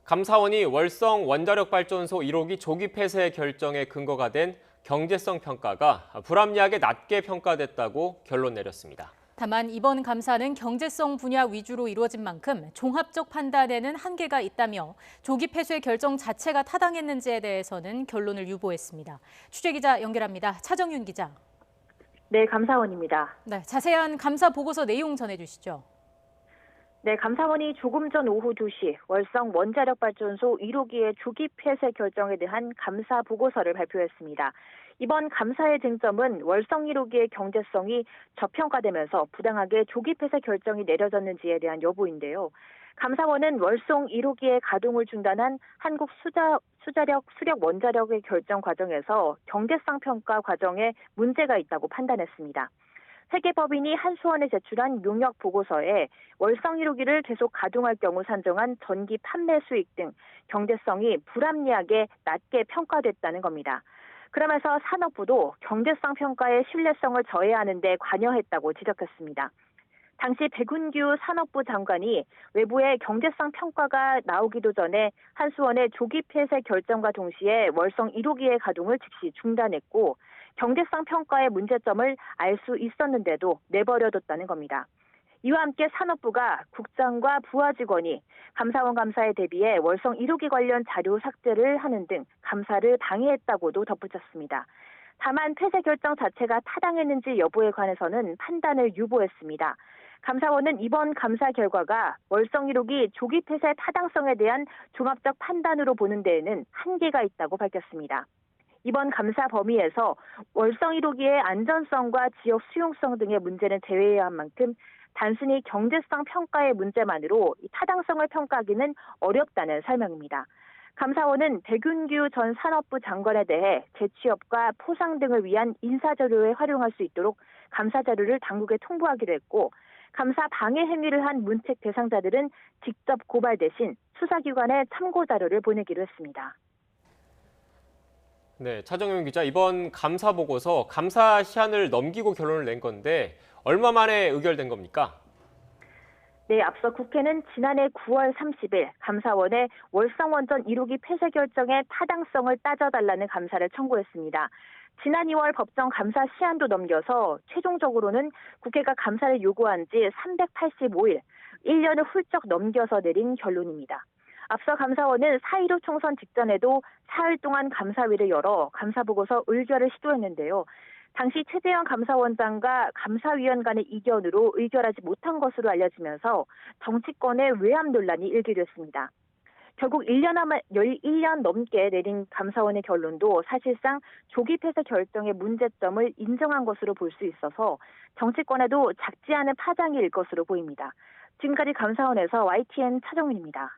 감사원이 월성 원자력 발전소 1호기 조기 폐쇄 결정의 근거가 된 경제성 평가가 불합리하게 낮게 평가됐다고 결론 내렸습니다. 다만 이번 감사는 경제성 분야 위주로 이루어진 만큼 종합적 판단에는 한계가 있다며 조기 폐쇄 결정 자체가 타당했는지에 대해서는 결론을 유보했습니다. 취재기자 연결합니다. 차정윤 기자. 네, 감사원입니다. 네, 자세한 감사 보고서 내용 전해주시죠. 네, 감사원이 조금 전 오후 2시 월성 원자력 발전소 1호기의 조기 폐쇄 결정에 대한 감사 보고서를 발표했습니다. 이번 감사의 쟁점은 월성 1호기의 경제성이 저평가되면서 부당하게 조기 폐쇄 결정이 내려졌는지에 대한 여부인데요. 감사원은 월성 1호기의 가동을 중단한 한국 수자력 수력 원자력의 결정 과정에서 경제성 평가 과정에 문제가 있다고 판단했습니다. 세계법인이 한수원에 제출한 용역 보고서에 월성 1호기를 계속 가동할 경우 산정한 전기 판매 수익 등 경제성이 불합리하게 낮게 평가됐다는 겁니다. 그러면서 산업부도 경제성 평가의 신뢰성을 저해하는 데 관여했다고 지적했습니다. 당시 백운규 산업부 장관이 외부의 경제성 평가가 나오기도 전에 한수원의 조기 폐쇄 결정과 동시에 월성 1호기의 가동을 즉시 중단했고 경제성 평가의 문제점을 알 수 있었는데도 내버려뒀다는 겁니다. 이와 함께 산업부가 국장과 부하 직원이 감사원 감사에 대비해 월성 1호기 관련 자료 삭제를 하는 등 감사를 방해했다고도 덧붙였습니다. 다만 폐쇄 결정 자체가 타당했는지 여부에 관해서는 판단을 유보했습니다. 감사원은 이번 감사 결과가 월성 1호기 조기 폐쇄 타당성에 대한 종합적 판단으로 보는 데에는 한계가 있다고 밝혔습니다. 이번 감사 범위에서 월성 1호기의 안전성과 지역 수용성 등의 문제는 제외해야 한 만큼 단순히 경제성 평가의 문제만으로 타당성을 평가하기는 어렵다는 설명입니다. 감사원은 백운규 전 산업부 장관에 대해 재취업과 포상 등을 위한 인사자료에 활용할 수 있도록 감사 자료를 당국에 통보하기로 했고 감사 방해 행위를 한 문책 대상자들은 직접 고발 대신 수사기관에 참고 자료를 보내기로 했습니다. 네, 차정윤 기자, 이번 감사 보고서 감사 시한을 넘기고 결론을 낸 건데 얼마 만에 의결된 겁니까? 네, 앞서 국회는 지난해 9월 30일 감사원에 월성원전 1호기 폐쇄 결정의 타당성을 따져달라는 감사를 청구했습니다. 지난 2월 법정 감사 시한도 넘겨서 최종적으로는 국회가 감사를 요구한 지 385일, 1년을 훌쩍 넘겨서 내린 결론입니다. 앞서 감사원은 4.15 총선 직전에도 사흘 동안 감사위를 열어 감사보고서 의결을 시도했는데요. 당시 최재형 감사원장과 감사위원 간의 이견으로 의결하지 못한 것으로 알려지면서 정치권의 외압 논란이 일기도 했습니다. 결국 1년 넘게 내린 감사원의 결론도 사실상 조기 폐쇄 결정의 문제점을 인정한 것으로 볼 수 있어서 정치권에도 작지 않은 파장이 일 것으로 보입니다. 지금까지 감사원에서 YTN 차정윤입니다.